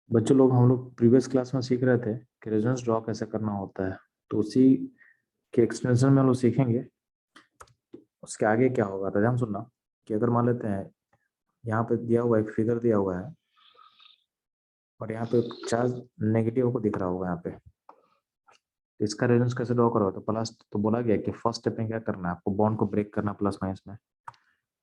बच्चों लोग हम लोग प्रीवियस क्लास में सीख रहे थे कि रेजोनेंस ड्रॉ कैसे करना होता है, तो उसी के एक्सटेंशन में हम लोग सीखेंगे। उसके आगे क्या होगा तो ध्यान सुनना कि अगर मान लेते हैं यहाँ पे दिया हुआ एक फिगर दिया हुआ है और यहाँ पे चार्ज नेगेटिव को दिख रहा होगा यहाँ पे, तो इसका रेजोनेंस कैसे ड्रॉ करोगे तो प्लस, तो बोला गया कि फर्स्ट स्टेप में क्या करना है, आपको बॉन्ड को ब्रेक करना प्लस माइनस में।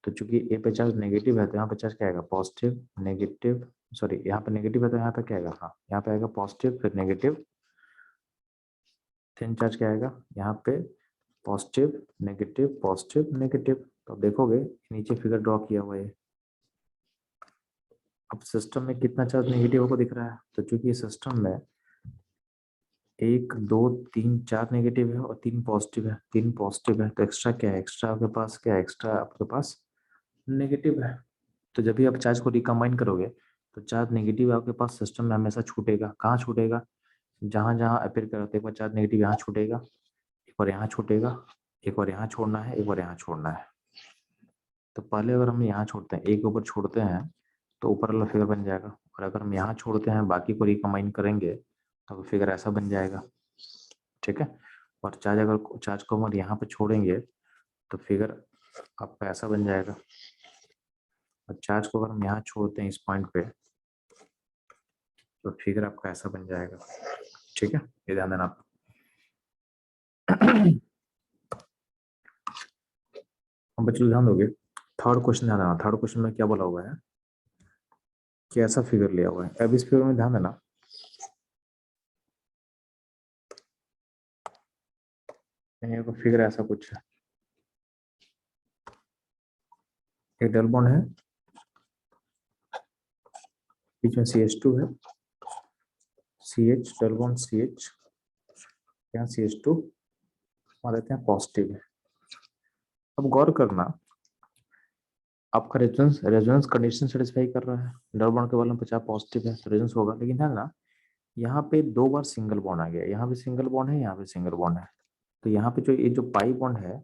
तो चूंकि ए पे चार्ज नेगेटिव है तो यहाँ पे चार्ज क्या आएगा, पॉजिटिव नेगेटिव, सॉरी यहाँ पे नेगेटिव है तो यहाँ पे क्या आएगा, हाँ यहाँ पे आएगा पॉजिटिव फिर नेगेटिव, थिन चार्ज क्या आएगा यहाँ पे पॉजिटिव नेगेटिव नेगेटिव। तो आप देखोगे नीचे फिगर ड्रॉ किया हुआ है। अब सिस्टम में कितना चार्ज नेगेटिव को दिख रहा है, तो चूंकि सिस्टम में 1 2 3 4 नेगेटिव है और 3 पॉजिटिव है, 3 पॉजिटिव है, तो एक्स्ट्रा क्या है, एक्स्ट्रा आपके पास क्या है, एक्स्ट्रा आपके पास नेगेटिव है। तो जब भी आप चार्ज को रिकम्बाइन करोगे तो चार्ज नेगेटिव आपके पास सिस्टम में हमेशा छूटेगा। कहाँ छूटेगा, जहां जहां अपेयर कर रहा है एक बार चार्ज नेगेटिव यहाँ छूटेगा, एक बार यहाँ छूटेगा, एक बार यहाँ छोड़ना है, एक बार यहाँ छोड़ना है। तो पहले अगर हम यहाँ छोड़ते हैं, एक ऊपर छोड़ते हैं तो ऊपर वाला फिगर बन जाएगा, और अगर हम यहाँ छोड़ते हैं बाकी को रिकम्बाइन करेंगे तो फिगर ऐसा बन जाएगा। ठीक है, और चार्ज को हम यहाँ पे छोड़ेंगे तो फिगर आपका ऐसा बन जाएगा, और चार्ज को अगर हम यहाँ छोड़ते हैं इस पॉइंट पे तो फिगर आपका ऐसा बन जाएगा। ठीक है, ये ध्यान देना आप। हम बच्चों ध्यान दोगे, थर्ड क्वेश्चन ध्यान देना। थर्ड क्वेश्चन में क्या बोला हुआ है कि ऐसा फिगर लिया हुआ है। अब इस फिगर में ध्यान देना, फिगर ऐसा कुछ है, एक डबल बॉन्ड है, बीच में CH2 है, CH डबल बॉन्ड CH, यहाँ CH2 मान लेते हैं पॉजिटिव है। अब गौर करना, आपका रेजोनेंस कंडीशन सेटिस्फाई कर रहा है, डबल बॉन्ड के वाले में 50 पॉजिटिव है तो रेजोनेंस होगा। लेकिन ध्यान देना यहाँ पे 2 बार सिंगल बॉन्ड आ गया, यहाँ पे सिंगल बॉन्ड है, यहाँ पे सिंगल बॉन्ड है। तो यहाँ पे जो ये जो पाई बॉन्ड है,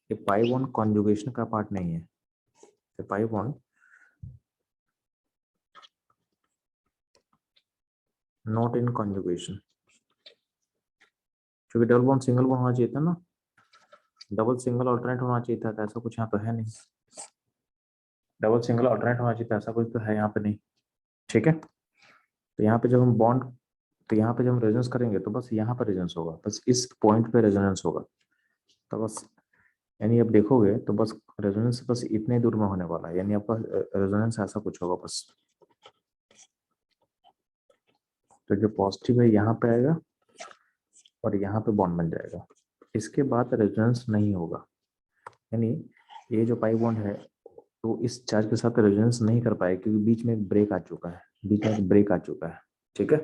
ये पाई बॉन्ड कॉन्जुगेशन का पार्ट नहीं है। तो pi bond not in conjugation, क्योंकि डबल बॉन्ड सिंगल बॉन्ड होना चाहिए था ना, डबल सिंगल ऑल्टरनेट होना चाहिए था, तो ऐसा कुछ यहाँ तो है नहीं। डबल सिंगल ऑल्टरनेट होना चाहिए था, ऐसा कुछ तो है यहाँ पे नहीं। ठीक है, तो यहाँ पे जब हम बॉन्ड, तो यहाँ पे जब हम रेजोनेंस करेंगे तो बस यहाँ पर रेजोनेंस होगा, बस इस पॉइंट पे रेजोनेंस होगा। तो बस यानी आप देखोगे तो बस रेजोनेंस बस इतने दूर में होने वाला है, यानी आपका रेजोनेंस ऐसा कुछ होगा बस। तो जो पॉजिटिव है यहाँ पे आएगा और यहाँ पे बॉन्ड बन जाएगा, इसके बाद रेजोनेंस नहीं होगा। यानी ये जो पाई बॉन्ड है तो इस चार्ज के साथ रेजोनेंस नहीं कर पाएगा, क्योंकि बीच में एक ब्रेक आ चुका है, बीच में एक ब्रेक आ चुका है। ठीक है,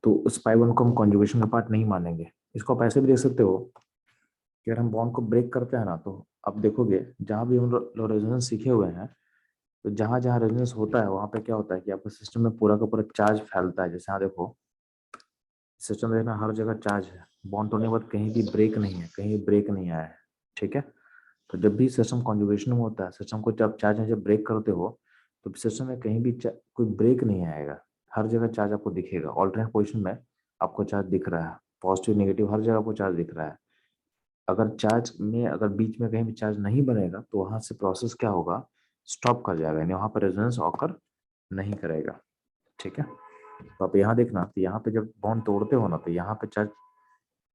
तो उस पाई बॉन्ड को हम कॉन्जुगेशन का पार्ट नहीं मानेंगे। इसको आप ऐसे भी देख सकते हो कि अगर हम बॉन्ड को ब्रेक करते हैं ना, तो आप देखोगे जहां भी हम लोग रेजोनेंस सीखे हुए हैं, तो जहां जहां रेजोनेंस होता है वहां पे क्या होता है कि आपके सिस्टम में पूरा का पूरा चार्ज फैलता है। जैसे यहाँ देखो, सिस्टम में देखना हर जगह चार्ज है, बॉन्ड तोड़ने के बाद कहीं भी ब्रेक नहीं है, कहीं भी ब्रेक नहीं आया है। ठीक है, तो जब भी सिस्टम कॉन्जुगेशन में होता है, सिस्टम को जब चार्ज में जब ब्रेक करते हो तो सिस्टम में कहीं भी कोई ब्रेक नहीं आएगा, हर जगह चार्ज आपको दिखेगा। ऑल्टरनेट पोजिशन में आपको चार्ज दिख रहा है, पॉजिटिव नेगेटिव हर जगह आपको चार्ज दिख रहा है। अगर चार्ज में अगर बीच में कहीं भी चार्ज नहीं बनेगा तो वहां से प्रोसेस क्या होगा, स्टॉप कर जाएगा, यानी वहां पर रेजोनेंस ऑकर नहीं करेगा। ठीक है, तो आप यहाँ देखना, तो यहाँ पे जब बॉन्ड तोड़ते हो ना, तो यहाँ पे चार्ज,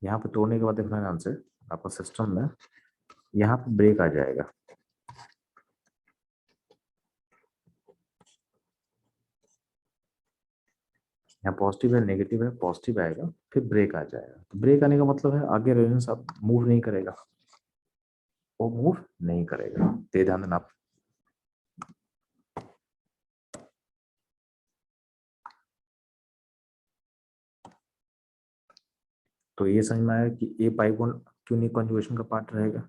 यहाँ पे तोड़ने के बाद देखना ध्यान से, आपका सिस्टम में यहाँ पे ब्रेक आ जाएगा। यहाँ पॉजिटिव है नेगेटिव है, पॉजिटिव आएगा फिर ब्रेक आ जाएगा। तो ब्रेक आने का मतलब है आगे रेजोनेंस अब मूव नहीं करेगा, वो मूव नहीं करेगा। तो ध्यान देना आप। तो ये समझ में आया कि ए पाई बॉन्ड क्यों नहीं कॉन्जुगेशन का पार्ट रहेगा,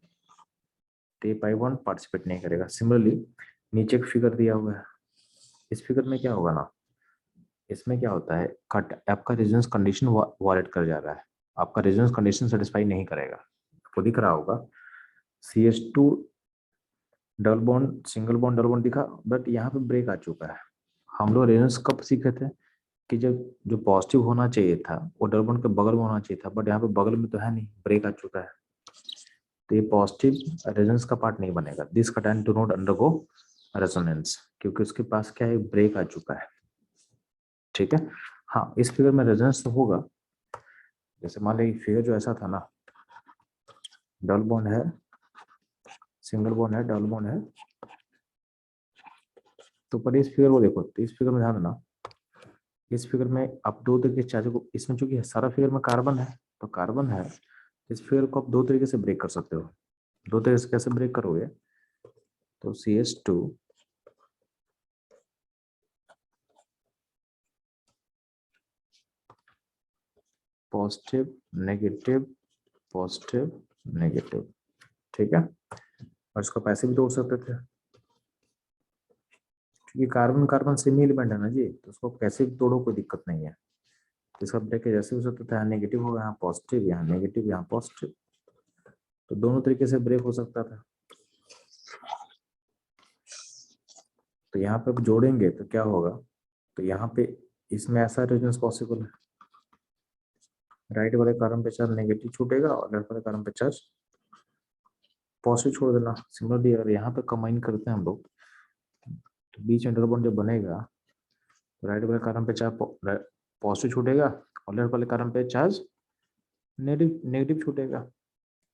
तो ए पाई बॉन्ड पार्टिसिपेट नहीं करेगा। सिमिलरली नीचे एक फिगर दिया हुआ है, इस फिगर में क्या होगा ना, इसमें क्या होता है, कट आपका रेजोनेंस कंडीशन वायलेट कर जा रहा है, आपका रेजोनेंस कंडीशन सेटिस्फाई नहीं करेगा। आपको दिख रहा होगा CH2 double bond single bond double bond दिखा, बट यहाँ पे ब्रेक आ चुका है, हम लोग रेजोनेंस कब सीखे थे कि जब जो पॉजिटिव होना चाहिए था वो डबल बॉन्ड के बगल में होना चाहिए था, बट यहाँ पे बगल में तो है नहीं, ब्रेक आ चुका है, तो ये पॉजिटिव रेजोनेंस का पार्ट नहीं बनेगा। This cation do not undergo resonance, क्योंकि उसके पास क्या है, ब्रेक आ चुका है। ठीक है, हाँ इस फिगर में रेजोनेंस तो होगा। जैसे मान लीजिए फिगर जो ऐसा था ना, डबल बॉन्ड है, सिंगल बॉन्ड है, डबल बॉन्ड है, तो पर इस फिगर को देखो, तो इस फिगर में ध्यान देना, इस फिगर में आप दो तरीके से चार्ज को, इसमें चूंकि सारा फिगर में कार्बन है, तो कार्बन है, इस फिगर को आप दो तरीके से ब्रेक कर सकते हो। दो तरीके से कैसे ब्रेक करोगे, तो CH2 positive negative positive negative, ठीक है, और इसको पैसे भी तोड़ सकते थे, क्योंकि कार्बन कार्बन सेमी एलिमेंट है ना जी, तो उसको कैसे भी तोड़ो कोई दिक्कत नहीं है। तो इसका ब्रेक जैसे हो सकता था, यहाँ नेगेटिव होगा, यहाँ पॉजिटिव, यहाँ नेगेटिव, यहाँ पॉजिटिव, तो दोनों तरीके से ब्रेक हो सकता था। तो यहाँ पे जोड़ेंगे तो क्या होगा, तो यहाँ पे इसमें ऐसा रेजोनेंस पॉसिबल है, राइट वाले कार्बन पे चार्ज नेगेटिव छूटेगा और लेफ्ट वाले कार्बन पे चार्ज पॉजिटिव छोड़ देना। सिमिलरली अगर यहाँ पे कंबाइन करते हैं हम लोग, तो बीच में डबल बॉन्ड जब बनेगा, तो राइट वाले कार्बन पे चार्ज पॉजिटिव छूटेगा और लेफ्ट वाले कार्बन पे चार्ज नेगेटिव नेगेटिव छूटेगा।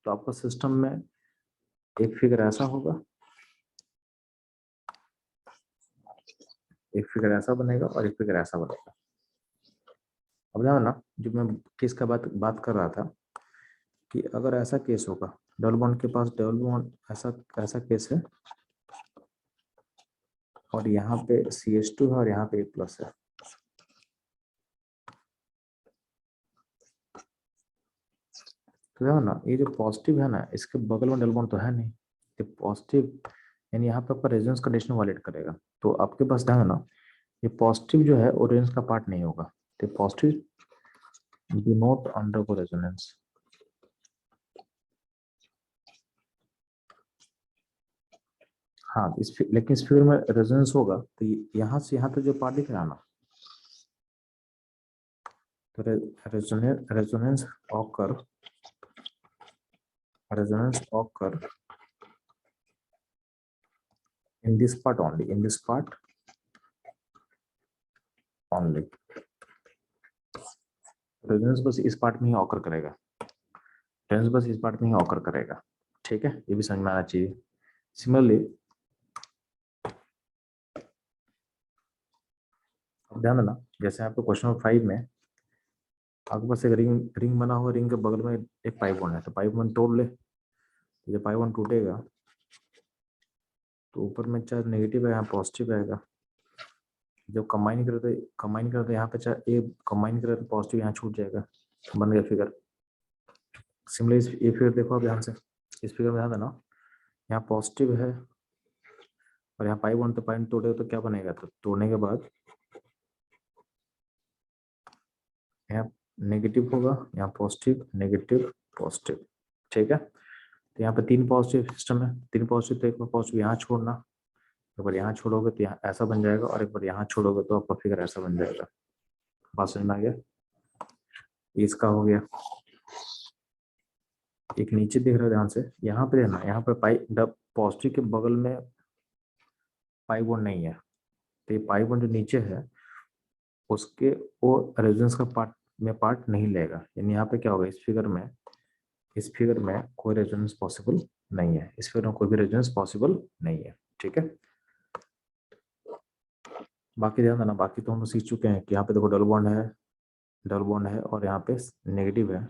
तो आपका सिस्टम में एक फिगर ऐसा होगा, एक फिगर ऐसा बनेगा और एक फिगर ऐसा बनेगा। अब ध्यान ना, जो मैं केस का बात कर रहा था कि अगर ऐसा केस होगा, डबल बॉन्ड के पास डबल बॉन्ड ऐसा ऐसा केस है, और यहाँ पे CH2 है और यहाँ पे प्लस है, तो ध्यान ना, ये जो पॉजिटिव है ना, इसके बगल में डबल बॉन्ड तो है नहीं, ये पॉजिटिव यानी यहाँ पे आपका रेजोनेंस कंडीशन वायलेट करेगा। तो आपके पास ध्यान ना, ये पॉजिटिव जो है वो रेजोनेंस का पार्ट नहीं होगा, तो positive do not undergo resonance. हाँ लेकिन इस फिगर में रेजोनेंस होगा, तो यहाँ से यहाँ तक जो पार्ट दिख रहा है ना, तो resonance occur in this part only, in this part only, resonance बस इस पार्ट में ही ऑकर करेगा, रेजोनेंस बस इस पार्ट में ही ऑकर करेगा। ठीक है, ये भी समझ में आना चाहिए। सिमिलरली ध्यान देना, जैसे आपको क्वेश्चन नंबर 5 में आपके पास एक रिंग रिंग बना हुआ, रिंग के बगल में एक पाइप बॉन्ड है, तो पाइप बॉन्ड तोड़ ले, जब पाइप बॉन्ड टूटेगा तो ऊपर में चार्ज नेगेटिव है, यहाँ पॉजिटिव आएगा। जब कंबाइन करते यहाँ पे चार्ज ए कंबाइन करे तो पॉजिटिव यहाँ छूट जाएगा, बन गया फिगर। सिमिलरली ये फिगर देखो आप ध्यान से, इस फिगर में ध्यान देना, यहाँ पॉजिटिव है और यहाँ पाई बॉन्ड, तो पाई तोड़ेगा तो क्या बनेगा, तो तोड़ने के बाद यहाँ नेगेटिव होगा, यहाँ पॉजिटिव नेगेटिव पॉजिटिव, ठीक है। तो यहाँ पे तीन पॉजिटिव सिस्टम है, तीन पॉजिटिव, तो एक बार पॉजिटिव यहाँ छोड़ना, एक बार यहाँ छोड़ोगे तो यहाँ ऐसा बन जाएगा, और एक बार यहाँ छोड़ोगे तो आपका फिगर ऐसा बन जाएगा। बात समझ में आ गया, इसका हो गया। एक नीचे देख रहे हो ध्यान से, यहाँ पे देखना, यहाँ पे पाई पॉजिटिव के बगल में पाई बॉन्ड नहीं है, तो ये पाई बॉन्ड जो नीचे है उसके वो रेजोनेंस का पार्ट नहीं लेगा, यानी यहाँ पे क्या होगा, इस फिगर में कोई रेजोनेंस पॉसिबल नहीं है, इस फिगर में कोई भी रेजोनेंस पॉसिबल नहीं है। ठीक है, बाकी ध्यान देना, बाकी तो हम लोग सीख चुके हैं कि यहाँ पे देखो डबल बॉन्ड है और यहाँ पे नेगेटिव है,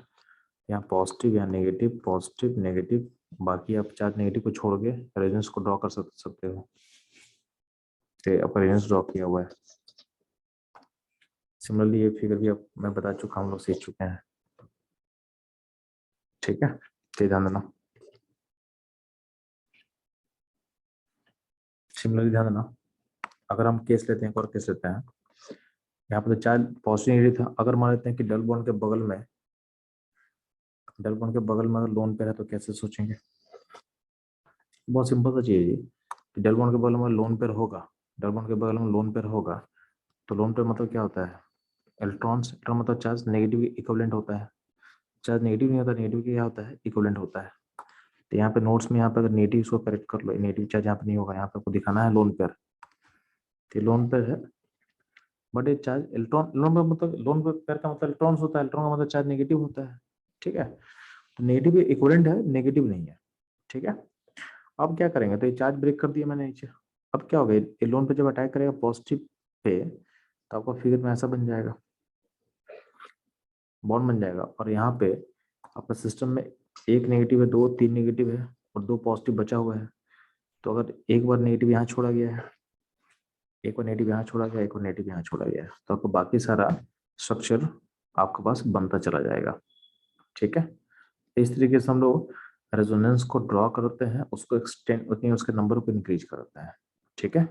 यहाँ पॉजिटिव, यहाँ नेगेटिव पॉजिटिव नेगेटिव, बाकी आप चार्ज नेगेटिव को छोड़ के रेजोनेंस को ड्रॉ कर सकते हो, तो आपका रेजोनेंस ड्रॉ किया हुआ है। सिमिलरली ये फिगर भी अब मैं बता चुका, हम लोग सीख चुके हैं। ठीक है, तो ध्यान देना, सिमिलरली ध्यान देना, अगर हम केस लेते हैं, एक और केस लेते हैं, यहाँ पे तो चार्ज पॉजिटिव नेगेटिव था, अगर मान लेते हैं कि डबल बॉन्ड के बगल में अगर लोन पेयर है, तो कैसे सोचेंगे, बहुत सिंपल सा चीज है जी, कि डबल बॉन्ड के बगल में लोन पेयर होगा, डबल बॉन्ड के बगल में लोन पेयर होगा, तो लोन पेयर मतलब क्या होता है, इलेक्ट्रॉन्स, इलेक्ट्रॉन मतलब चार्ज नेगेटिव इक्विवेलेंट होता है, चार्ज नेगेटिव नहीं होता, नेगेटिव क्या होता है, इक्विवेलेंट होता है। तो यहाँ पे नोट्स में यहाँ पे अगर नेगेटिव इसको करेक्ट कर लो, नेगेटिव चार्ज यहाँ पे नहीं होगा, यहाँ पे आपको दिखाना है लोन पेयर, तो लोन पेयर है, बट ये चार्ज इलेक्ट्रॉन, लोन पेयर मतलब लोन पेयर का मतलब इलेक्ट्रॉन्स होता है, इलेक्ट्रॉन का मतलब चार्ज नेगेटिव होता है, ठीक है। तो नेगेटिव इक्विवेलेंट है, नेगेटिव नहीं है, ठीक है। अब क्या करेंगे, तो ये चार्ज ब्रेक कर दिया मैंने नीचे, अब क्या होगा, ये लोन पे जब अटैक करेगा पॉजिटिव पे, तो आपका फिगर में ऐसा बन जाएगा, बॉन्ड बन जाएगा, और यहाँ पे आपका सिस्टम में एक नेगेटिव है, दो तीन नेगेटिव है और दो पॉजिटिव बचा हुआ है। तो अगर एक बार नेगेटिव यहाँ छोड़ा गया है, एक बार नेगेटिव यहाँ छोड़ा गया, एक बार नेगेटिव यहाँ छोड़ा गया है, तो आपको बाकी सारा स्ट्रक्चर आपके पास बनता चला जाएगा, ठीक है। इस तरीके से हम लोग रेजोनेंस को ड्रॉ करते हैं, उसको एक्सटेंड उतनी उसके नंबर को इंक्रीज करते हैं, ठीक है।